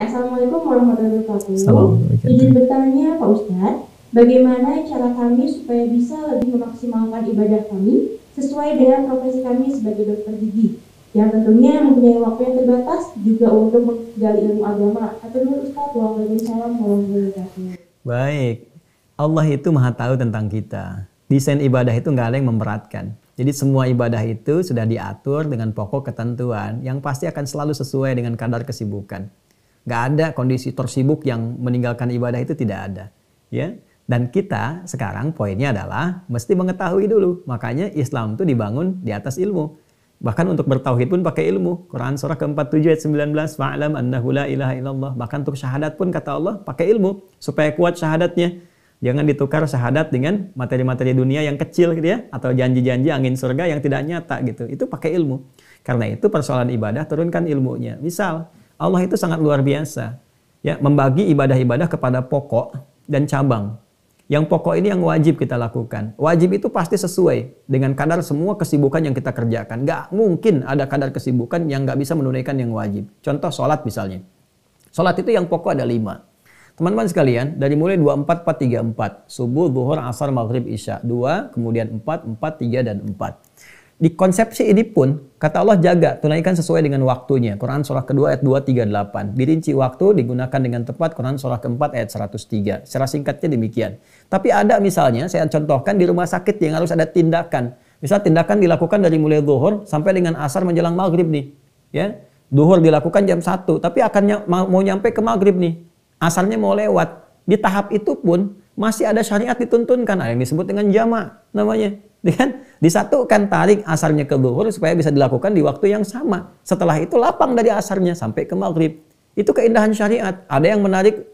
Assalamualaikum warahmatullahi wabarakatuh. Assalamualaikum. Izin bertanya Pak Ustadz, bagaimana cara kami supaya bisa lebih memaksimalkan ibadah kami sesuai dengan profesi kami sebagai dokter gigi, yang tentunya mempunyai waktu yang terbatas juga untuk menggali ilmu agama. Atau dulu Ustadz, waalaikumsalam warahmatullahi wabarakatuh. Baik, Allah itu maha tahu tentang kita. Desain ibadah itu nggak ada yang memberatkan. Jadi semua ibadah itu sudah diatur dengan pokok ketentuan yang pasti akan selalu sesuai dengan kadar kesibukan. Nggak ada kondisi tersibuk yang meninggalkan ibadah, itu tidak ada. Ya. Dan kita sekarang poinnya adalah mesti mengetahui dulu. Makanya Islam itu dibangun di atas ilmu. Bahkan untuk bertauhid pun pakai ilmu. Quran surah ke-47 ayat 19, fa'alam annahu la ilaha illallah. Bahkan untuk syahadat pun kata Allah pakai ilmu supaya kuat syahadatnya. Jangan ditukar syahadat dengan materi-materi dunia yang kecil gitu ya, atau janji-janji angin surga yang tidak nyata gitu. Itu pakai ilmu. Karena itu persoalan ibadah turunkan ilmunya. Misal Allah itu sangat luar biasa ya, membagi ibadah-ibadah kepada pokok dan cabang. Yang pokok ini yang wajib kita lakukan. Wajib itu pasti sesuai dengan kadar semua kesibukan yang kita kerjakan. Nggak mungkin ada kadar kesibukan yang nggak bisa menunaikan yang wajib. Contoh sholat misalnya. Sholat itu yang pokok ada 5. Teman-teman sekalian, dari mulai 24, 4, 3, 4. Subuh, zuhur, asar, maghrib, isya. 2, kemudian 4, 4, 3, dan 4. Di konsepsi ini pun, kata Allah jaga, tunaikan sesuai dengan waktunya. Quran surah kedua ayat 238. Dirinci waktu, digunakan dengan tepat. Quran surah keempat ayat 103. Secara singkatnya demikian. Tapi ada misalnya, saya contohkan di rumah sakit yang harus ada tindakan. Misal tindakan dilakukan dari mulai zuhur sampai dengan asar menjelang maghrib nih. Ya, zuhur dilakukan jam 1, tapi akan mau nyampe ke maghrib nih. Asarnya mau lewat. Di tahap itu pun masih ada syariat dituntunkan. Ada yang disebut dengan jama' namanya. Kan? Disatukan, tarik asarnya ke zuhur supaya bisa dilakukan di waktu yang sama. Setelah itu lapang dari asarnya sampai ke maghrib. Itu keindahan syariat. Ada yang menarik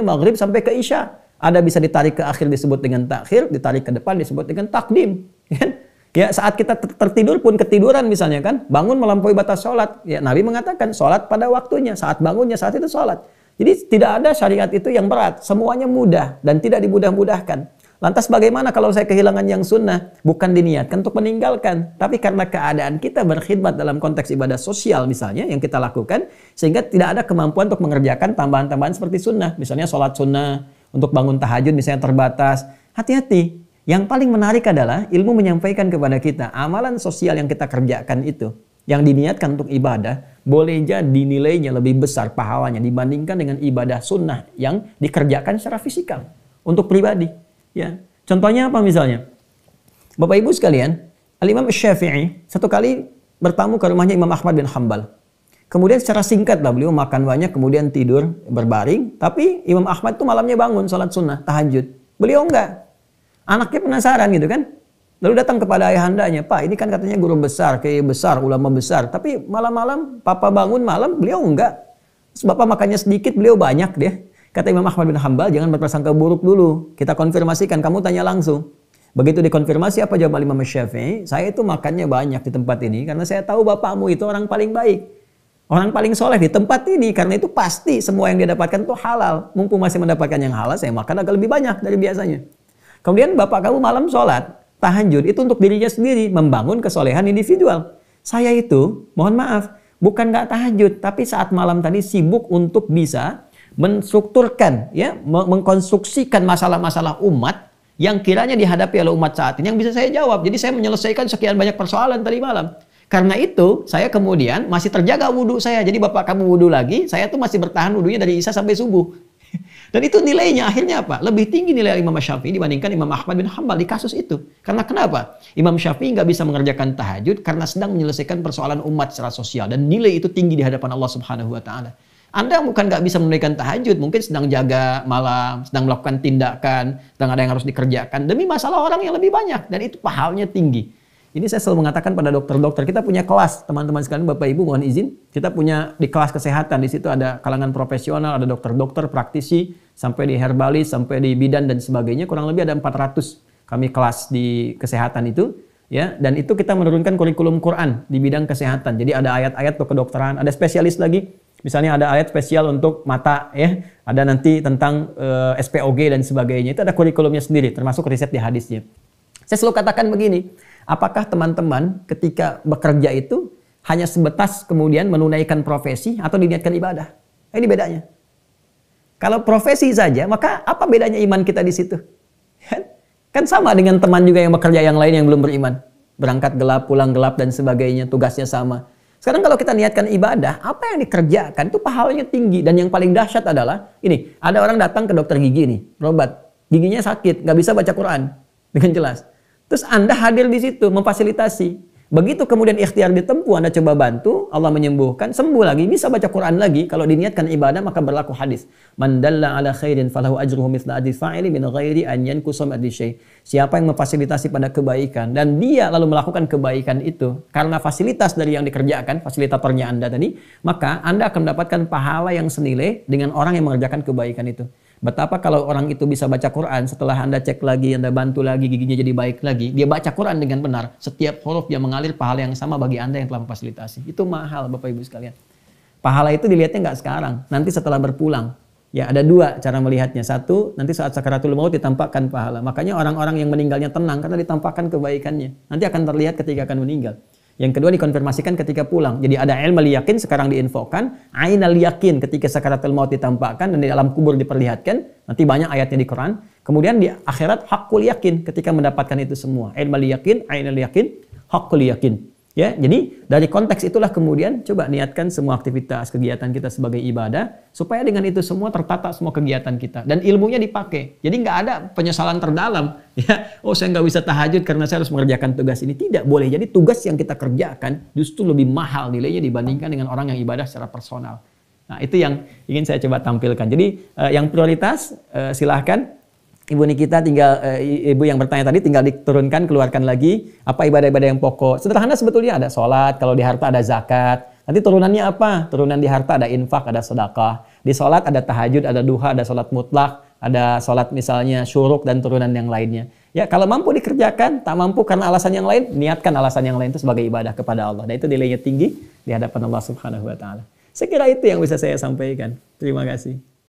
maghrib sampai ke isya. Ada bisa ditarik ke akhir disebut dengan takhir, ditarik ke depan disebut dengan takdim. Kan? Ya, saat kita tertidur pun ketiduran misalnya kan, bangun melampaui batas sholat. Ya, Nabi mengatakan sholat pada waktunya, saat bangunnya saat itu sholat. Jadi tidak ada syariat itu yang berat, semuanya mudah dan tidak dimudah-mudahkan. Lantas bagaimana kalau saya kehilangan yang sunnah? Bukan diniatkan untuk meninggalkan, tapi karena keadaan kita berkhidmat dalam konteks ibadah sosial misalnya yang kita lakukan, sehingga tidak ada kemampuan untuk mengerjakan tambahan-tambahan seperti sunnah. Misalnya sholat sunnah, untuk bangun tahajud misalnya terbatas. Hati-hati, yang paling menarik adalah ilmu menyampaikan kepada kita, amalan sosial yang kita kerjakan itu, yang diniatkan untuk ibadah, boleh jadi nilainya lebih besar pahalanya dibandingkan dengan ibadah sunnah yang dikerjakan secara fisikal untuk pribadi. Ya, contohnya apa misalnya? Bapak Ibu sekalian, Al-Imam Syafi'i satu kali bertamu ke rumahnya Imam Ahmad bin Hanbal. Kemudian secara singkat lah beliau makan banyak, kemudian tidur berbaring. Tapi Imam Ahmad itu malamnya bangun sholat sunnah, tahajud. Beliau enggak. Anaknya penasaran gitu kan. Lalu datang kepada ayahandanya, Pak ini kan katanya guru besar, kiai besar, ulama besar. Tapi malam-malam Papa bangun malam, beliau enggak. Terus Bapak makannya sedikit, beliau banyak deh. Kata Imam Ahmad bin Hanbal, jangan berprasangka buruk dulu. Kita konfirmasikan, kamu tanya langsung. Begitu dikonfirmasi apa jawab Imam Syafi'i? Saya itu makannya banyak di tempat ini karena saya tahu bapakmu itu orang paling baik. Orang paling soleh di tempat ini. Karena itu pasti semua yang dia dapatkan itu halal. Mumpung masih mendapatkan yang halal, saya makan agak lebih banyak dari biasanya. Kemudian bapak kamu malam sholat. Tahajud itu untuk dirinya sendiri, membangun kesolehan individual. Saya itu, mohon maaf, bukan nggak tahajud, tapi saat malam tadi sibuk untuk bisa menstrukturkan, ya, mengkonstruksikan masalah-masalah umat yang kiranya dihadapi oleh umat saat ini yang bisa saya jawab. Jadi saya menyelesaikan sekian banyak persoalan tadi malam. Karena itu, saya kemudian masih terjaga wudhu saya. Jadi bapak kamu wudhu lagi, saya tuh masih bertahan wudhunya dari isya sampai subuh. Dan itu nilainya akhirnya apa? Lebih tinggi nilai Imam Syafi'i dibandingkan Imam Ahmad bin Hanbal di kasus itu. Karena kenapa? Imam Syafi'i nggak bisa mengerjakan tahajud karena sedang menyelesaikan persoalan umat secara sosial. Dan nilai itu tinggi di hadapan Allah Subhanahu wa Ta'ala. Anda bukan nggak bisa menunaikan tahajud, mungkin sedang jaga malam, sedang melakukan tindakan, sedang ada yang harus dikerjakan demi masalah orang yang lebih banyak. Dan itu pahalanya tinggi. Ini saya selalu mengatakan pada dokter-dokter, kita punya kelas, teman-teman sekalian, Bapak Ibu mohon izin, kita punya di kelas kesehatan, di situ ada kalangan profesional, ada dokter-dokter, praktisi, sampai di herbalis, sampai di bidan dan sebagainya, kurang lebih ada 400 kami kelas di kesehatan itu, ya, dan itu kita menurunkan kurikulum Quran di bidang kesehatan. Jadi ada ayat-ayat untuk kedokteran, ada spesialis lagi, misalnya ada ayat spesial untuk mata, ya, ada nanti tentang SPOG dan sebagainya, itu ada kurikulumnya sendiri, termasuk riset di hadisnya. Saya selalu katakan begini, apakah teman-teman ketika bekerja itu hanya sebatas kemudian menunaikan profesi atau diniatkan ibadah? Ini bedanya. Kalau profesi saja, maka apa bedanya iman kita di situ? Kan sama dengan teman juga yang bekerja yang lain yang belum beriman. Berangkat gelap, pulang gelap, dan sebagainya. Tugasnya sama. Sekarang kalau kita niatkan ibadah, apa yang dikerjakan itu pahalanya tinggi. Dan yang paling dahsyat adalah, ini, ada orang datang ke dokter gigi nih, berobat. Giginya sakit, nggak bisa baca Quran. Dengan jelas. Terus Anda hadir di situ, memfasilitasi. Begitu kemudian ikhtiar ditempuh, Anda coba bantu, Allah menyembuhkan, sembuh lagi, bisa baca Quran lagi. Kalau diniatkan ibadah, maka berlaku hadis. Man dalla ala khairin falahu ajruhu mithla ajri fa'ili min ghairi an yankusa min ajri syai'. Siapa yang memfasilitasi pada kebaikan dan dia lalu melakukan kebaikan itu karena fasilitas dari yang dikerjakan, fasilitatornya Anda tadi, maka Anda akan mendapatkan pahala yang senilai dengan orang yang mengerjakan kebaikan itu. Betapa kalau orang itu bisa baca Quran, setelah Anda cek lagi, Anda bantu lagi, giginya jadi baik lagi, dia baca Quran dengan benar, setiap huruf yang mengalir pahala yang sama bagi Anda yang telah memfasilitasi. Itu mahal Bapak Ibu sekalian. Pahala itu dilihatnya nggak sekarang, nanti setelah berpulang. Ya ada dua cara melihatnya. Satu, nanti saat sakaratul maut ditampakkan pahala. Makanya orang-orang yang meninggalnya tenang karena ditampakkan kebaikannya. Nanti akan terlihat ketika akan meninggal. Yang kedua dikonfirmasikan ketika pulang. Jadi ada ilmu yakin sekarang diinfokan, ainal yakin ketika sakaratul maut ditampakkan dan di alam kubur diperlihatkan. Nanti banyak ayatnya di Quran. Kemudian di akhirat hakul yakin ketika mendapatkan itu semua. Ilmu yakin, ainal yakin, hakul yakin. Ya, jadi dari konteks itulah kemudian coba niatkan semua aktivitas kegiatan kita sebagai ibadah supaya dengan itu semua tertata semua kegiatan kita dan ilmunya dipakai. Jadi nggak ada penyesalan terdalam. Ya, oh saya nggak bisa tahajud karena saya harus mengerjakan tugas ini. Tidak boleh. Jadi tugas yang kita kerjakan justru lebih mahal nilainya dibandingkan dengan orang yang ibadah secara personal. Nah itu yang ingin saya coba tampilkan. Jadi yang prioritas silahkan. Ibu Nikita tinggal, ibu yang bertanya tadi tinggal diturunkan, keluarkan lagi. Apa ibadah-ibadah yang pokok? Sederhana sebetulnya ada sholat, kalau di harta ada zakat. Nanti turunannya apa? Turunan di harta ada infak, ada sedekah. Di sholat ada tahajud, ada duha, ada sholat mutlak, ada sholat misalnya syuruk dan turunan yang lainnya. Ya kalau mampu dikerjakan, tak mampu karena alasan yang lain, niatkan alasan yang lain itu sebagai ibadah kepada Allah. Dan itu nilainya tinggi di hadapan Allah Subhanahu Wa Taala. Saya kira itu yang bisa saya sampaikan. Terima kasih.